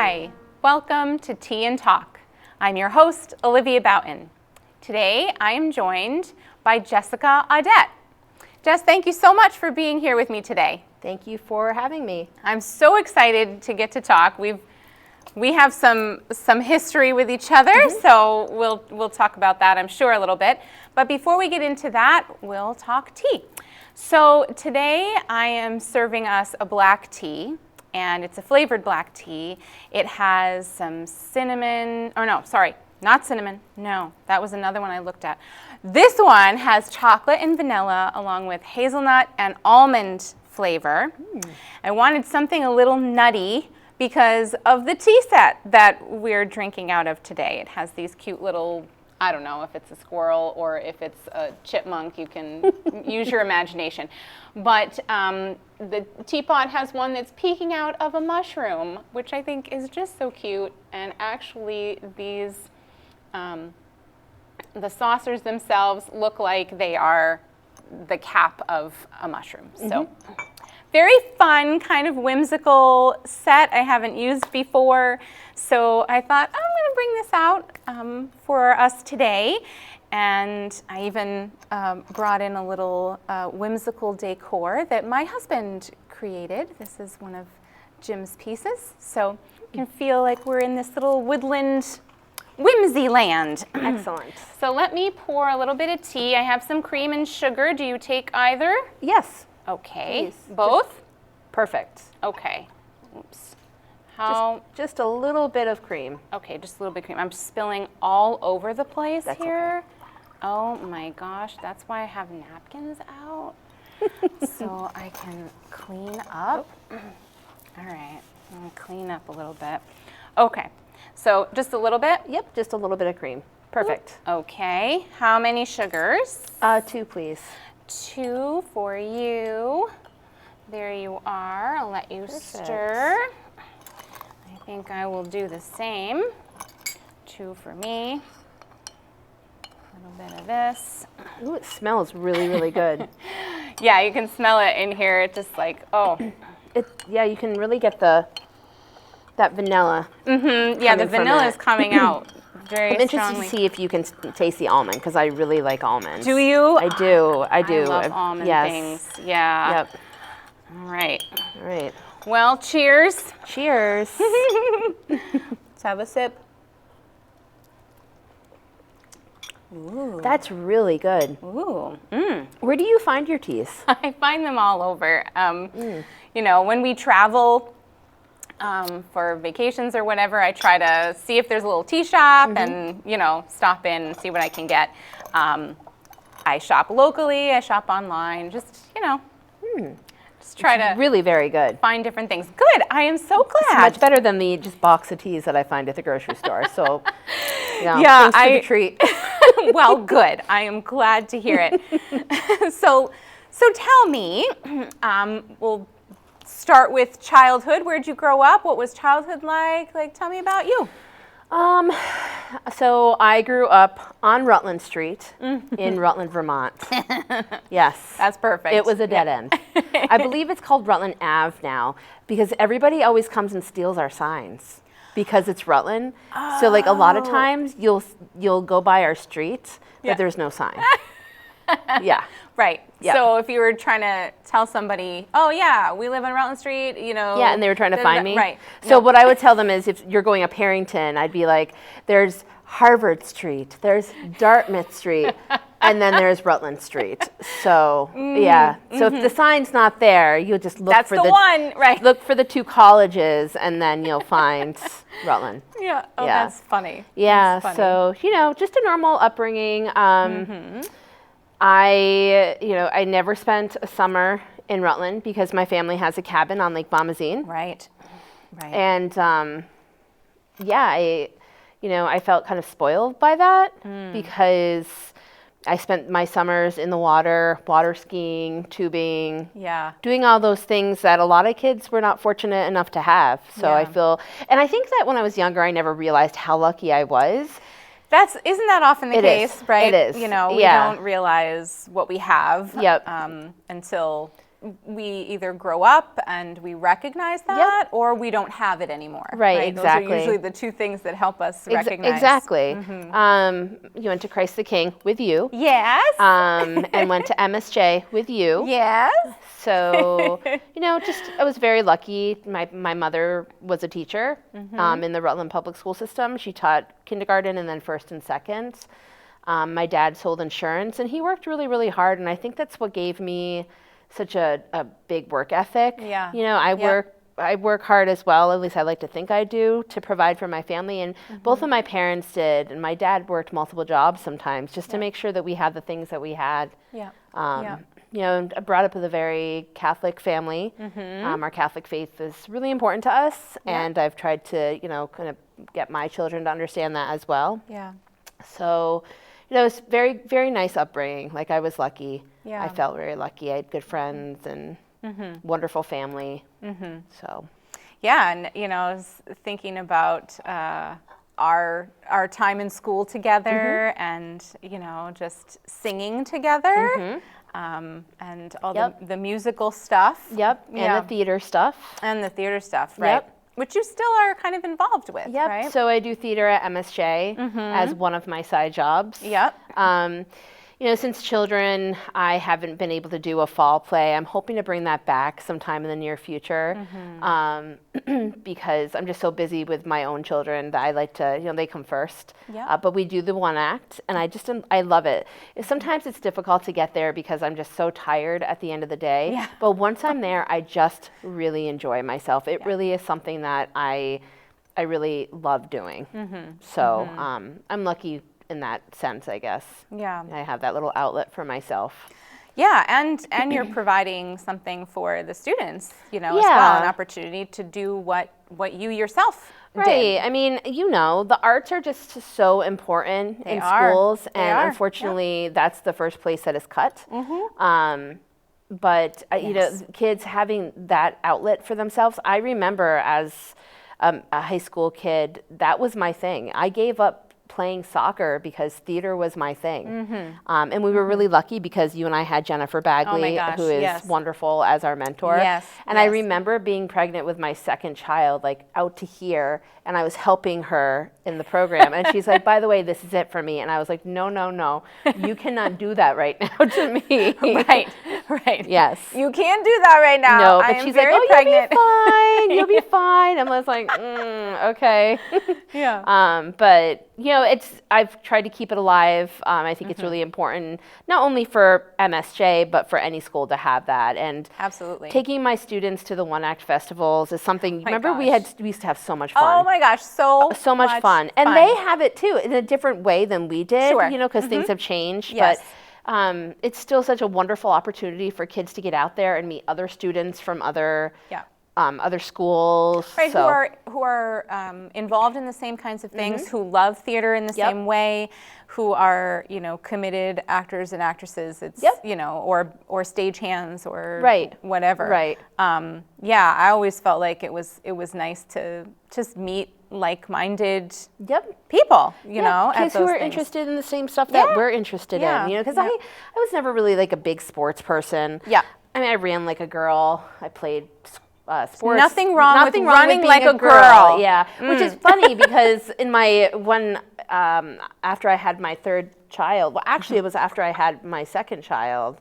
Hi, welcome to Tea and Talk. I'm your host, Olivia Boughton. Today, I am joined by Jessica Audette. Jess, thank you so much for being here with me today. Thank you for having me. I'm so excited to get to talk. We have some history with each other, so we'll talk about that, I'm sure, a little bit. But before we get into that, we'll talk tea. So today, I am serving us a black tea. And it's a flavored black tea. It has some cinnamon, or no, sorry, not cinnamon. No, that was another one I looked at. This one has chocolate and vanilla along with hazelnut and almond flavor. I wanted something a little nutty because of the tea set that we're drinking out of today. It has these cute little, I don't know if it's a squirrel or if it's a chipmunk, you can use your imagination. But the teapot has one that's peeking out of a mushroom, which I think is just so cute. And actually these, the saucers themselves look like they are the cap of a mushroom. So very fun, kind of whimsical set I haven't used before. So I thought, I'm gonna bring this out for us today. And I even brought in a little whimsical decor that my husband created. This is one of Jim's pieces. So you can feel like we're in this little woodland whimsy land. Excellent. So let me pour a little bit of tea. I have some cream and sugar. Do you take either? Yes. Okay. Please. Both? Perfect. Okay. Oops. Just a little bit of cream. Okay, just a little bit of cream. I'm spilling all over the place That's here. Okay. Oh my gosh, that's why I have napkins out. So I can clean up. All right, I'm gonna clean up a little bit. Okay, so just a little bit? Yep, just a little bit of cream. Perfect. Okay, how many sugars? 2, please. 2 for you. There you are. I'll let you Perfect. stir. I think I will do the same. 2 for me. A little bit of this. Ooh, it smells really, really good. Yeah, you can smell it in here. It's just like, oh. Yeah, you can really get that vanilla. Yeah, the vanilla is coming out very I'm interested strongly. to see if you can taste the almond because I really like almonds. Do you? I do. I do. I love almond things. Yeah. Yep. All right. All right. Well, cheers. Cheers. Let's have a sip. Ooh. That's really good. Ooh. Where do you find your teas? I find them all over. You know, when we travel for vacations or whatever, I try to see if there's a little tea shop and, you know, stop in and see what I can get. I shop locally, I shop online, just, you know, just try to really very good. find different things. Good, I am so glad. It's much better than the just box of teas that I find at the grocery store. So, yeah, thanks for the treat. Well, good. I am glad to hear it. So tell me, we'll start with childhood. Where'd you grow up? What was childhood like? Like, tell me about you. So I grew up on Rutland Street in Rutland, Vermont. Yes. That's perfect. It was a dead end. I believe it's called Rutland Ave now because everybody always comes and steals our signs because it's Rutland. Oh. So like a lot of times you'll go by our street, but there's no sign. Yeah. Right. Yeah. So if you were trying to tell somebody, oh yeah, we live on Rutland Street, you know. Yeah, and they were trying to find me. Right. So what I would tell them is if you're going up Harrington, I'd be like, there's Harvard Street, there's Dartmouth Street, and then there's Rutland Street. So yeah. So if the sign's not there, you'll just look for the one, right? Look for the 2 colleges, and then you'll find Rutland. Yeah. Oh, Yeah. that's funny. Yeah. That's funny. So just a normal upbringing. I never spent a summer in Rutland because my family has a cabin on Lake Bomazeen. Right. And I felt kind of spoiled by that because I spent my summers in the water skiing, tubing, doing all those things that a lot of kids were not fortunate enough to have. So I think that when I was younger, I never realized how lucky I was. Isn't that often the case, right? It is. You know, we don't realize what we have until we either grow up and we recognize that, or we don't have it anymore. Right, exactly. Those are usually the two things that help us recognize. Exactly. You went to Christ the King with you. Yes. And went to MSJ with you. Yes. So, I was very lucky. My mother was a teacher in the Rutland Public School System. She taught kindergarten and then first and second. My dad sold insurance, and he worked really, really hard, and I think that's what gave me such a big work ethic. Yeah. I work hard as well, at least I like to think I do, to provide for my family, and both of my parents did, and my dad worked multiple jobs sometimes just to make sure that we had the things that we had. I brought up with a very Catholic family. Our Catholic faith is really important to us, and I've tried to, kind of get my children to understand that as well. Yeah. So, it was very, very nice upbringing. Like, I was lucky. I felt very lucky. I had good friends and wonderful family. So. Yeah, and I was thinking about our time in school together, and just singing together, and all the musical stuff. And the theater stuff. And the theater stuff, right? Which you still are kind of involved with, right? So I do theater at MSJ as one of my side jobs. Since children, I haven't been able to do a fall play. I'm hoping to bring that back sometime in the near future, because I'm just so busy with my own children that I like to, they come first. But we do the one act, and I love it. Sometimes it's difficult to get there because I'm just so tired at the end of the day. But once I'm there, I just really enjoy myself. It really is something that I really love doing. So I'm lucky in that sense, I guess. I have that little outlet for myself. And you're providing something for the students, as well, an opportunity to do what you yourself did. I mean, the arts are just so important in schools, and unfortunately, that's the first place that is cut. But kids having that outlet for themselves. I remember as a high school kid, that was my thing. I gave up playing soccer because theater was my thing. And we were really lucky because you and I had Jennifer Bagley, who is wonderful as our mentor. And I remember being pregnant with my second child, like out to here, and I was helping her in the program. And she's like, by the way, this is it for me. And I was like, no, you cannot do that right now to me. Right. Yes. You can't do that right now. No, but she's like, oh, pregnant. You'll be fine. And I was like, okay. But, I've tried to keep it alive. I think it's really important, not only for MSJ, but for any school to have that. And absolutely, taking my students to the one act festivals is something, we used to have so much fun. Oh my gosh, so much fun. And they have it too, in a different way than we did, because things have changed. But it's still such a wonderful opportunity for kids to get out there and meet other students from other schools, who are involved in the same kinds of things, who love theater in the same way, who are committed actors and actresses. It's or stage-hands or whatever. I always felt like it was nice to just meet like-minded people. Kids who are interested in the same stuff that we're interested in. Because I was never really like a big sports person. I mean, I ran like a girl. I played sports. Nothing wrong with running like a girl. Which is funny because in my after I had my third child, well, actually it was after I had my second child,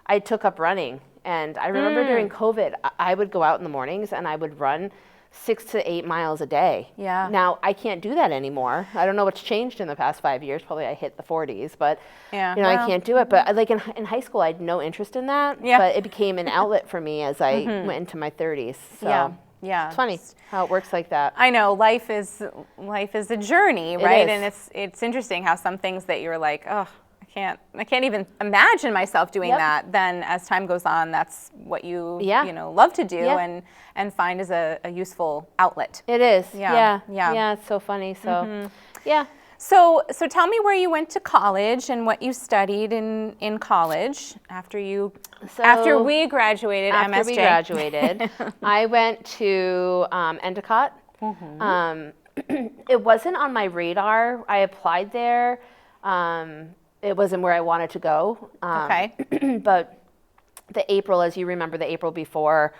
I took up running. And I remember during COVID, I would go out in the mornings and I would run 6 to 8 miles a day. Now I can't do that anymore. I don't know what's changed in the past 5 years. Probably I hit the 40s, but I can't do it. But like in high school, I had no interest in that. But it became an outlet for me as I went into my 30s. So it's funny how it works like that. I know life is a journey, right? And it's interesting how some things that you're like, oh, I can't even imagine myself doing that. Then as time goes on, that's what you love to do and find as a useful outlet. It is. It's so funny. So So tell me where you went to college and what you studied in college after we graduated. After MSJ. we graduated, I went to Endicott. It wasn't on my radar. I applied there. It wasn't where I wanted to go. But the April, as you remember, the April before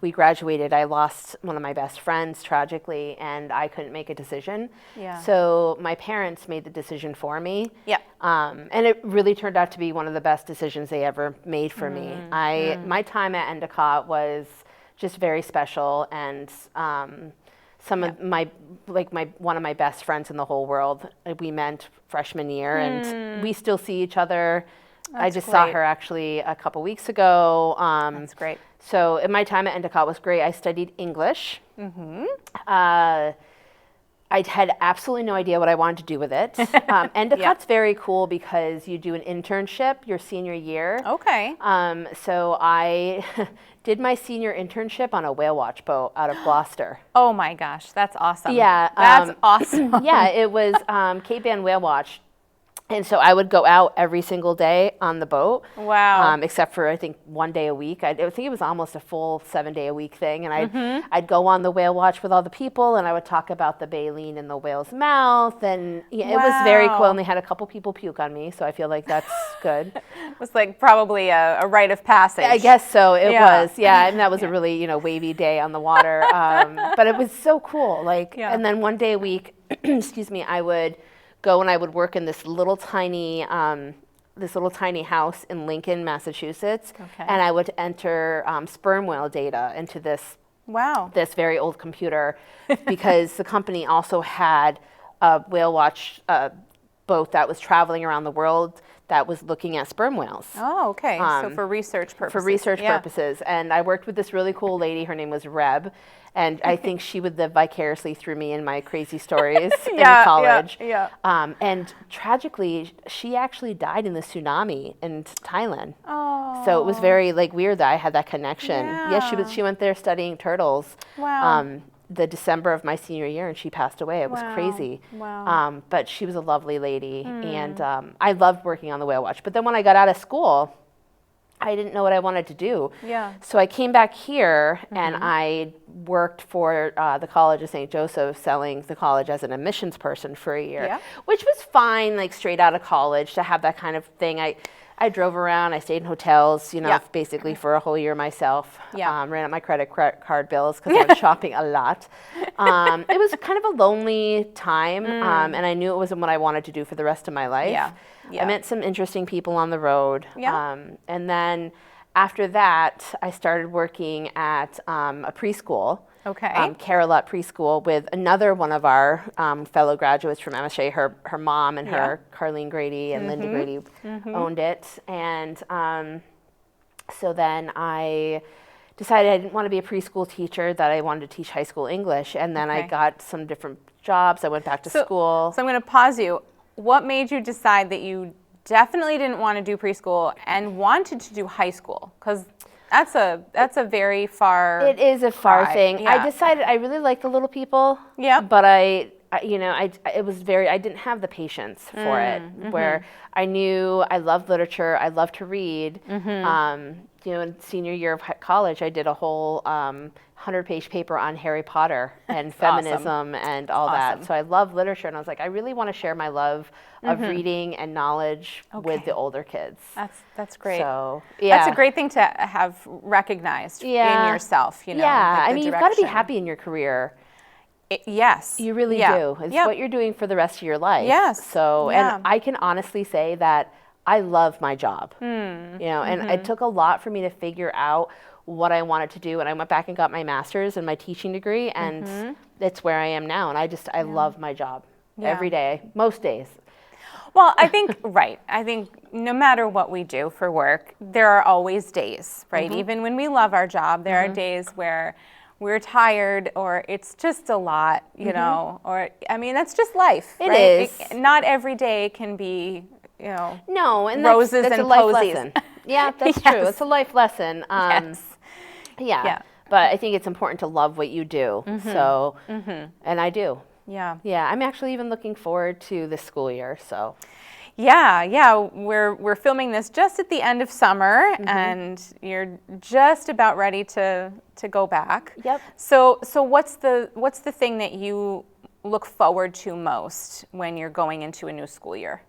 we graduated, I lost one of my best friends tragically, and I couldn't make a decision. Yeah. So my parents made the decision for me. Yeah. And it really turned out to be one of the best decisions they ever made for me. My time at Endicott was just very special, and some of one of my best friends in the whole world, we met freshman year, and we still see each other. I just saw her actually a couple weeks ago. That's great. So my time at Endicott was great. I studied English. I had absolutely no idea what I wanted to do with it. Endicott's very cool because you do an internship your senior year. Okay. So I did my senior internship on a whale watch boat out of Gloucester. Oh my gosh, that's awesome. Yeah. That's awesome. Yeah, it was Cape Ann Whale Watch. And so I would go out every single day on the boat. Wow. Except for, I think, one day a week. I think it was almost a full 7-day-a-week thing. And I'd go on the whale watch with all the people, and I would talk about the baleen in the whale's mouth. And it was very cool. And they had a couple people puke on me, so I feel like that's good. It was like probably a rite of passage. I guess so. It was. Yeah. And that was a really, wavy day on the water. But it was so cool. And then one day a week, excuse me, I would go and I would work in this little tiny house in Lincoln, Massachusetts, and I would enter sperm whale data into this very old computer because the company also had a whale watch boat that was traveling around the world that was looking at sperm whales. Oh, okay. So for research purposes. For research purposes. And I worked with this really cool lady. Her name was Reb. And I think she would live vicariously through me in my crazy stories in college. And tragically, she actually died in the tsunami in Thailand. Oh. So it was very weird that I had that connection. Yeah, she went there studying turtles. Wow. The December of my senior year, and she passed away. It was crazy. Wow. But she was a lovely lady, and I loved working on the whale watch. But then when I got out of school, I didn't know what I wanted to do. Yeah. So I came back here, and I worked for the College of St. Joseph, selling the college as an admissions person for a year, which was fine, straight out of college to have that kind of thing. I drove around, I stayed in hotels, basically for a whole year myself. Ran up my credit card bills because I was shopping a lot. It was kind of a lonely time, and I knew it wasn't what I wanted to do for the rest of my life. I met some interesting people on the road. And then after that, I started working at a preschool. Carolette Preschool with another one of our fellow graduates from MSJ. Her mom and her, Carlene Grady and Linda Grady, owned it. And so then I decided I didn't want to be a preschool teacher, that I wanted to teach high school English. And then I got some different jobs. I went back to school. So I'm going to pause you. What made you decide that you definitely didn't want to do preschool and wanted to do high school? Because that's a very far. It is a far thing. I decided I really like the little people. But I didn't have the patience for it. Where I knew I loved literature, I loved to read. In senior year of college, I did a whole 100-page paper on Harry Potter and feminism and all that. So I love literature, and I was like, I really want to share my love of reading and knowledge with the older kids. That's great. So that's a great thing to have recognized in yourself. I mean, you've got to be happy in your career. Yes. You really do. It's what you're doing for the rest of your life. Yes. So, and I can honestly say that I love my job. And it took a lot for me to figure out what I wanted to do. And I went back and got my master's and my teaching degree, and it's where I am now. And I love my job every day, most days. Well, I think, I think no matter what we do for work, there are always days, right? Even when we love our job, there are days where we're tired, or it's just a lot, you know, or, I mean, that's just life. It is. Not every day can be, no, and roses that's and a life posies. Lesson. Yeah, that's true. It's a life lesson. But I think it's important to love what you do. So, and I do. Yeah, I'm actually even looking forward to this school year. So, we're filming this just at the end of summer, and you're just about ready to go back. So what's the thing that you look forward to most when you're going into a new school year?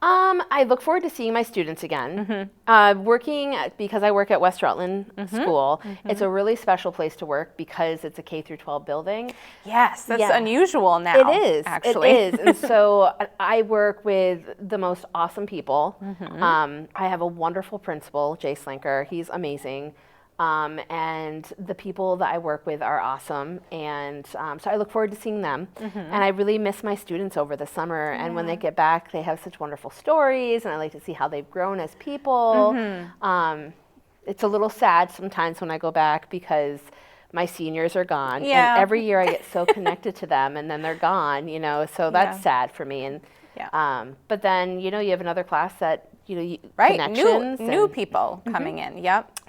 I look forward to seeing my students again. Because I work at West Rutland School, it's a really special place to work because it's a K through 12 building. Yes, that's unusual now. It is, actually. It is. And so I work with the most awesome people. I have a wonderful principal, Jay Slinker. He's amazing. And the people that I work with are awesome, and so I look forward to seeing them. And I really miss my students over the summer, and when they get back, they have such wonderful stories, and I like to see how they've grown as people. It's a little sad sometimes when I go back because my seniors are gone, and every year I get so connected to them, and then they're gone, so that's sad for me. And but then, you have another class that, connections. New people coming in,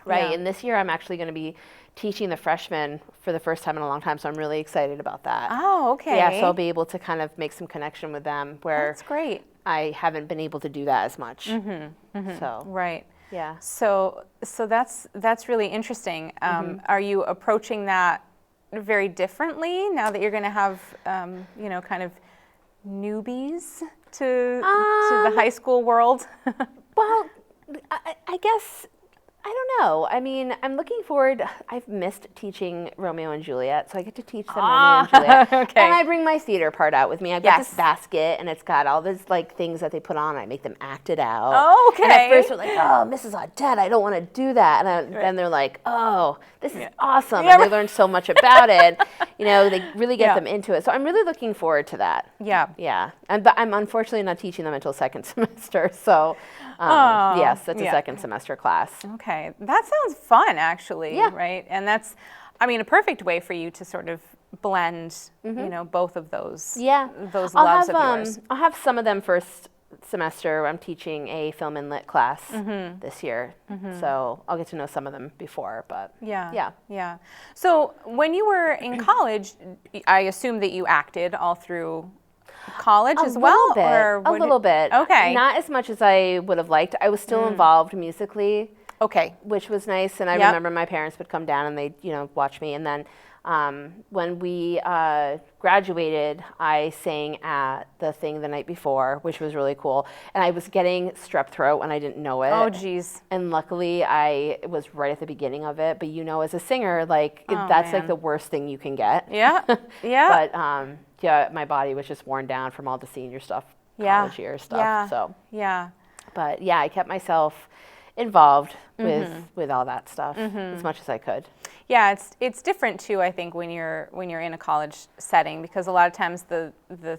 Right, and this year I'm actually going to be teaching the freshmen for the first time in a long time, so I'm really excited about that. Oh, okay. Yeah, so I'll be able to kind of make some connection with them where that's great. I haven't been able to do that as much. So right. Yeah. So that's really interesting. Are you approaching that very differently now that you're going to have kind of newbies to the high school world? Well, I guess. I don't know. I mean, I'm looking forward. I've missed teaching Romeo and Juliet, so I get to teach them Romeo and Juliet. Okay. And I bring my theater part out with me. I've got this basket, and it's got all these things that they put on. I make them act it out. Oh, okay. And at first they're like, "Oh, Mrs. Audette, I don't want to do that." And then they're like, "Oh, this is awesome!" And they learn so much about it. They really get them into it. So I'm really looking forward to that. Yeah. Yeah. But I'm unfortunately not teaching them until second semester. So yes, that's a second semester class. Okay. That sounds fun, actually, right? And that's, a perfect way for you to sort of blend, both of those, those loves of yours. I'll have some of them first semester. I'm teaching a film and lit class this year, so I'll get to know some of them before, but yeah. So when you were in college, I assume that you acted all through college as well? A little bit. Okay. Not as much as I would have liked. I was still involved musically. Okay. Which was nice, and I remember my parents would come down and they'd, watch me. And then when we graduated, I sang at the thing the night before, which was really cool. And I was getting strep throat and I didn't know it. Oh, geez. And luckily, I was right at the beginning of it. But as a singer, that's like the worst thing you can get. Yeah, yeah. But my body was just worn down from all the senior stuff, college year stuff. Yeah. So yeah. But yeah, I kept myself involved with all that stuff as much as I could. Yeah, it's different too, I think, when you're in a college setting, because a lot of times the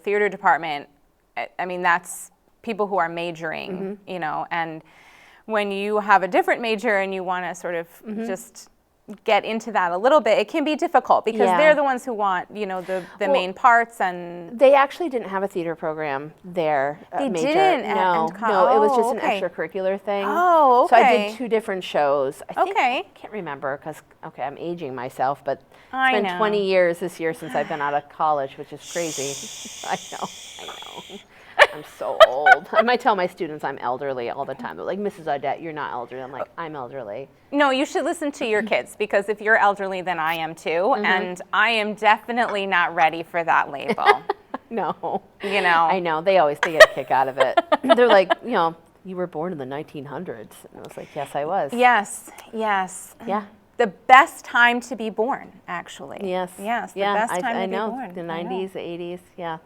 theater department, that's people who are majoring, and when you have a different major and you want to sort of just get into that a little bit, it can be difficult because they're the ones who want, the main parts. And they actually didn't have a theater program there. They major. didn't? No, it was just an extracurricular thing. Oh, okay. So I did 2 different shows. I can't remember because, I'm aging myself, but it's been 20 years this year since I've been out of college, which is crazy. I know. I'm so old. I might tell my students I'm elderly all the time. They're like, Mrs. Audette, you're not elderly. I'm like, I'm elderly. No, you should listen to your kids, because if you're elderly, then I am too. And I am definitely not ready for that label. No. I know. They get a kick out of it. They're like, you were born in the 1900s. And I was like, yes, I was. Yes. Yeah. The best time to be born, actually. Yes. The best time to be born. The 90s, the 80s, yeah.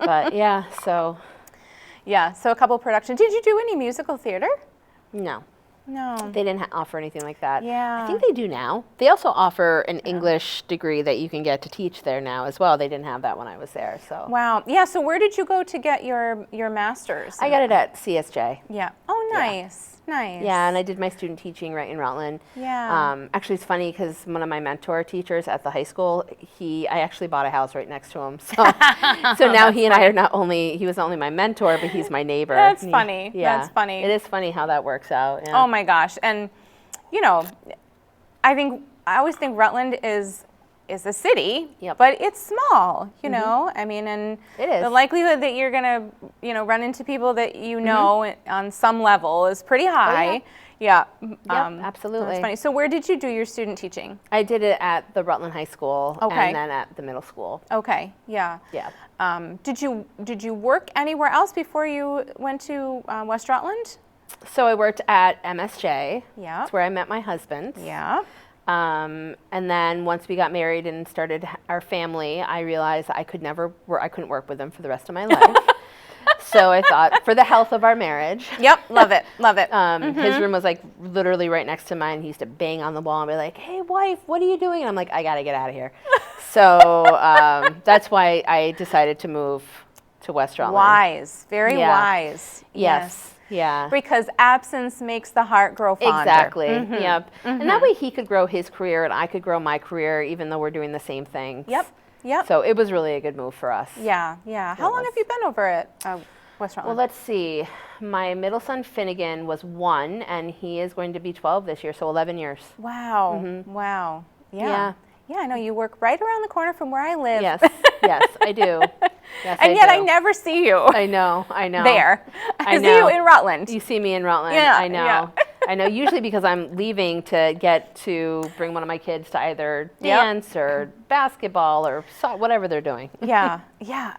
But yeah, so. Yeah, so a couple productions. Did you do any musical theater? No. No. They didn't offer anything like that. Yeah. I think they do now. They also offer an English degree that you can get to teach there now as well. They didn't have that when I was there, so. Wow. Yeah, so where did you go to get your master's? I got it at CSJ. Yeah. Oh, nice. Nice. Yeah, and I did my student teaching right in Rutland. Yeah. Actually, it's funny because one of my mentor teachers at the high school, I actually bought a house right next to him. So, so now he and I are he was not only my mentor, but he's my neighbor. That's funny. Yeah. That's funny. It is funny how that works out. Yeah. Oh my gosh. And, I always think Rutland is is a city, Yep. but it's small, you know? I mean, and It is. the likelihood that you're going to, you know, run into people that you know on some level is pretty high. Yeah. Absolutely. That's funny. So where did you do your student teaching? I did it at the Rutland High School and then at the middle school. Okay. Yeah. Yeah. Did you work anywhere else before you went to West Rutland? So I worked at MSJ. Yeah. That's where I met my husband. Yeah. And then once we got married and started our family, I realized I couldn't work with him for the rest of my life. So I thought, for the health of our marriage. Yep, love it, love it. His room was like literally right next to mine. He used to bang on the wall and be like, "Hey, wife, what are you doing?" And I'm like, "I gotta get out of here." So that's why I decided to move to West Rutland. Wise, very wise. Yes. Yeah. Because absence makes the heart grow fonder. Exactly. Yep. And that way he could grow his career and I could grow my career, even though we're doing the same thing. Yep. Yep. So it was really a good move for us. Yeah. Yeah. How long have you been over at West Rutland? Well, let's see. My middle son Finnegan was 1, and he is going to be 12 this year, so 11 years. Wow. Wow. Yeah. Yeah, I know you work right around the corner from where I live. Yes. Yes, I do. Yes, and yet I never see you. I know. There. I see you in Rutland. You see me in Rutland. Yeah, I know. yeah. I know, usually because I'm leaving to get to bring one of my kids to either dance or basketball or whatever they're doing. Yeah,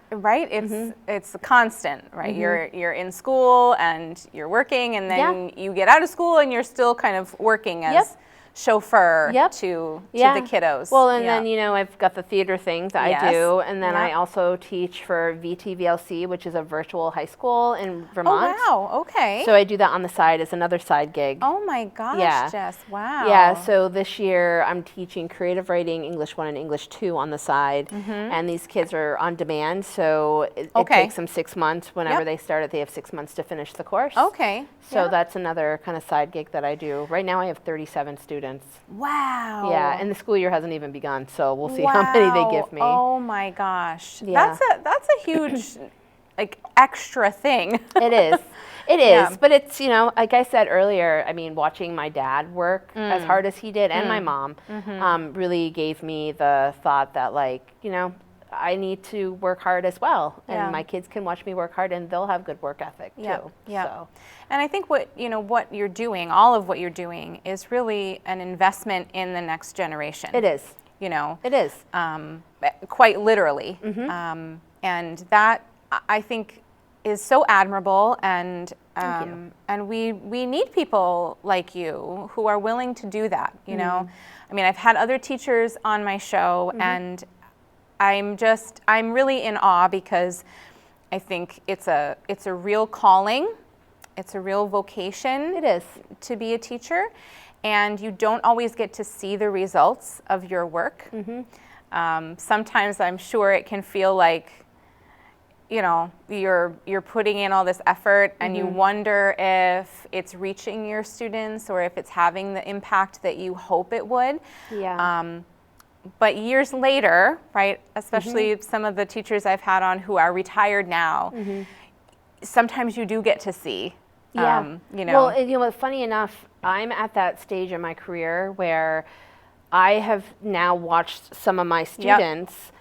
right? It's a constant, right? You're in school and you're working, and then you get out of school and you're still kind of working as chauffeur to the kiddos. Well, and then, you know, I've got the theater thing that I do, and then I also teach for VTVLC, which is a virtual high school in Vermont. Oh, wow, okay. So I do that on the side as another side gig. Oh my gosh, Jess, wow. Yeah, so this year I'm teaching creative writing, English 1 and English 2 on the side, and these kids are on demand, so it takes them 6 months. Whenever they start it, they have 6 months to finish the course. Okay. So that's another kind of side gig that I do. Right now I have 37 students. Wow. Yeah, and the school year hasn't even begun, so we'll see how many they give me. Oh my gosh. Yeah. That's a huge like extra thing. It is. It is, but it's, you know, like I said earlier, I mean, watching my dad work as hard as he did and my mom really gave me the thought that, like, you know, I need to work hard as well, and my kids can watch me work hard, and they'll have good work ethic too. Yeah. So. And I think what you're doing, all of what you're doing, is really an investment in the next generation. It is. You know. It is. Quite literally. And that, I think, is so admirable, and we need people like you who are willing to do that. You know, I mean, I've had other teachers on my show, and I'm really in awe, because I think it's a real calling, it's a real vocation. It is to be a teacher, and you don't always get to see the results of your work. Sometimes I'm sure it can feel like, you know, you're putting in all this effort, and you wonder if it's reaching your students or if it's having the impact that you hope it would. Yeah. But years later, right, especially some of the teachers I've had on who are retired now, sometimes you do get to see, you know. Well, and, you know, funny enough, I'm at that stage in my career where I have now watched some of my students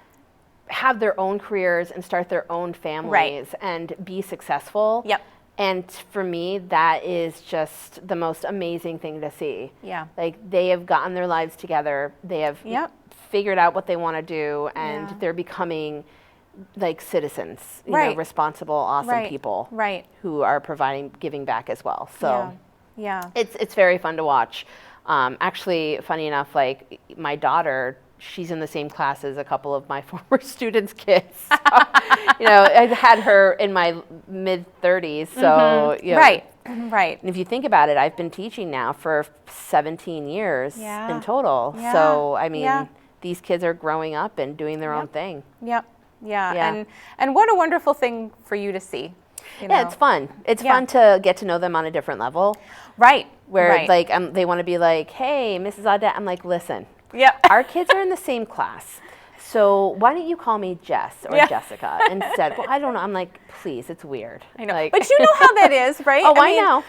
have their own careers and start their own families and be successful. And for me, that is just the most amazing thing to see. Like, they have gotten their lives together. They have figured out what they want to do, and they're becoming like citizens, you know, responsible, awesome people who are giving back as well. So it's very fun to watch. Actually, funny enough, like, my daughter, she's in the same class as a couple of my former students' kids. So, you know, I had her in my mid-30s, so, you know. Right. And if you think about it, I've been teaching now for 17 years in total. So, I mean, these kids are growing up and doing their own thing. And what a wonderful thing for you to see. You know? It's fun. It's fun to get to know them on a different level. Where, like, they want to be like, "Hey, Mrs. Audette." I'm like, "Listen, our kids are in the same class, so why don't you call me Jess or Jessica instead?" Well, I don't know. I'm like, please, it's weird. I know. Like, but you know how that is, right? I mean, know.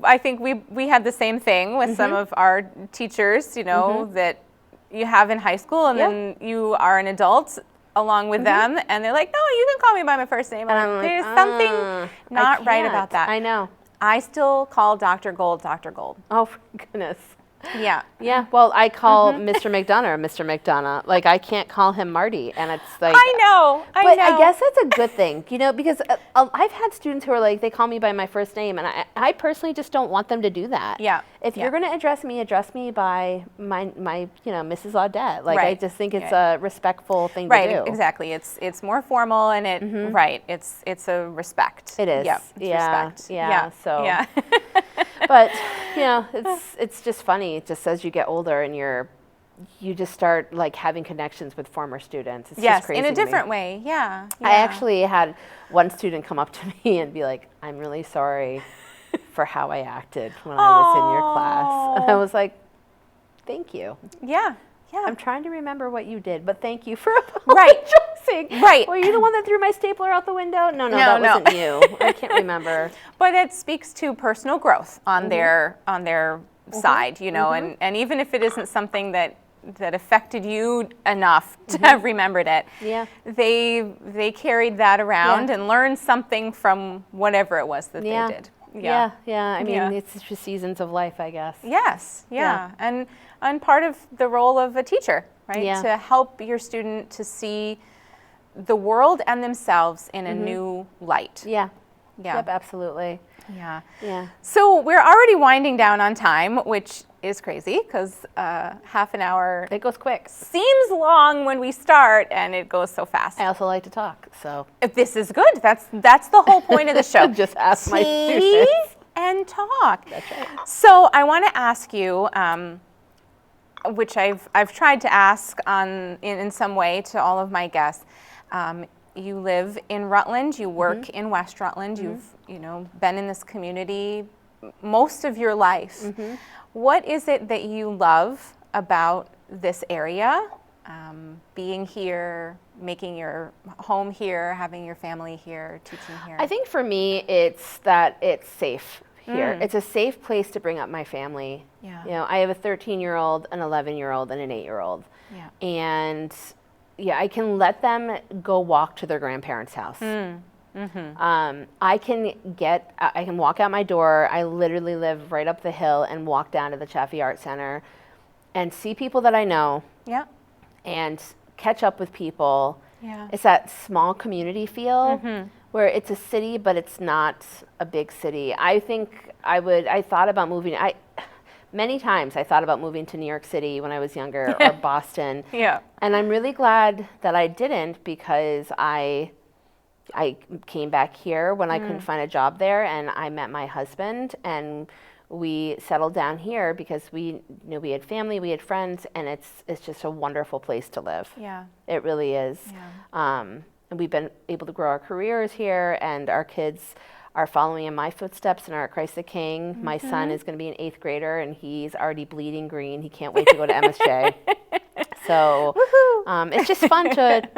I think we had the same thing with some of our teachers, you know, that you have in high school, and then you are an adult along with them, and they're like, no, you can call me by my first name. And I'm like, there's something not right about that. I know. I still call Dr. Gold Dr. Gold. Oh, for goodness. Yeah. Yeah. Well, I call Mr. McDonough Mr. McDonough. Like, I can't call him Marty, and it's like. I know. But I guess that's a good thing, you know, because I've had students who are like, they call me by my first name, and I personally just don't want them to do that. Yeah. If you're going to address me by my Mrs. Audette. Like, I just think it's a respectful thing to do. Right. Exactly. It's more formal, and it's a respect. It is. Yeah. Respect. Yeah. So. Yeah. But, you know, it's just funny. It just as you get older and you just start like having connections with former students. It's just crazy in a different way. Yeah. I actually had one student come up to me and be like, I'm really sorry for how I acted when I was in your class. And I was like, thank you. Yeah. Yeah. I'm trying to remember what you did, but thank you for apologizing. Right. Were you the one that threw my stapler out the window? No, that wasn't you. I can't remember. But it speaks to personal growth on their side, you know, and even if it isn't something that affected you enough to have remembered it, they carried that around and learned something from whatever it was that they did. Yeah. I mean, it's just seasons of life, I guess. Yes. Yeah. And part of the role of a teacher, right? Yeah. To help your student to see the world and themselves in a new light. Yeah. Yeah. Yep, absolutely. Yeah. Yeah. So we're already winding down on time, which is crazy because half an hour. It goes quick. Seems long when we start, and it goes so fast. I also like to talk, so. If this is good. That's the whole point of the show. Just ask my Tea students. and talk. That's right. So I want to ask you, which I've tried to ask in some way to all of my guests. You live in Rutland. You work in West Rutland. You've been in this community most of your life. What is it that you love about this area? Being here, making your home here, having your family here, teaching here. I think for me, it's that it's safe here. It's a safe place to bring up my family. Yeah. You know, I have a 13-year-old, an 11-year-old, and an 8-year-old. Yeah. And I can let them go walk to their grandparents' house. I can walk out my door. I literally live right up the hill and walk down to the Chaffee Art Center and see people that I know. Yeah. And catch up with people. Yeah. It's that small community feel where it's a city, but it's not a big city. I think I thought about moving. Many times I thought about moving to New York City when I was younger or Boston. Yeah. And I'm really glad that I didn't because I came back here when I couldn't find a job there, and I met my husband, and we settled down here because we had family, we had friends, and it's just a wonderful place to live. Yeah. It really is. Yeah. And we've been able to grow our careers here, and our kids are following in my footsteps and are at Christ the King. My son is going to be an 8th grader, and he's already bleeding green. He can't wait to go to MSJ. So it's just fun to,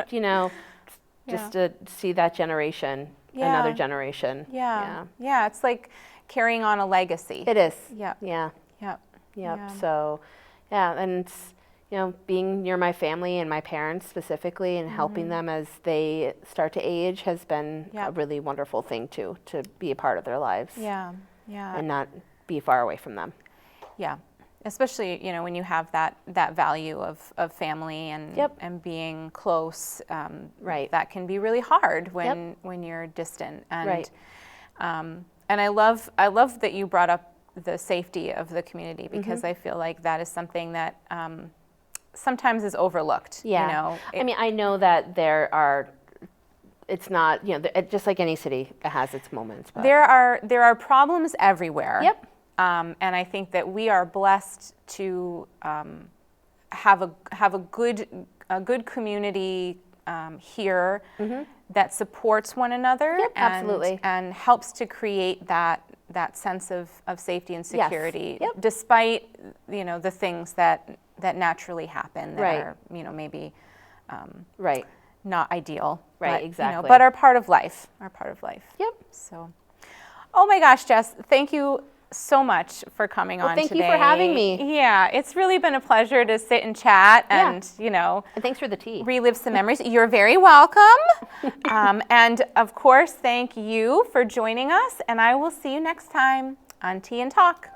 just to see that generation, another generation. Yeah. Yeah. It's like carrying on a legacy. It is. Yeah. Yeah. Yep. Yep. So, and being near my family and my parents specifically, and helping them as they start to age has been a really wonderful thing too, to be a part of their lives. Yeah. Yeah. And not be far away from them. Yeah. Especially, when you have that value of family and being close, right. That can be really hard when you're distant. And right. And I love that you brought up the safety of the community, because I feel like that is something that sometimes is overlooked. Yeah. I know that it's not, just like any city, it has its moments. But. There are problems everywhere. Yep. And I think that we are blessed to have a good community here that supports one another. Yep, absolutely. And helps to create that sense of safety and security, yes. Yep. despite the things that naturally happen that right. are maybe right. not ideal. Right, but, exactly. But are part of life. Yep. So, oh my gosh, Jess, thank you so much for coming on thank today. you for having me. Yeah, it's really been a pleasure to sit and chat and, and thanks for the tea. Relive some memories. You're very welcome. And of course, thank you for joining us, and I will see you next time on Tea and Talk.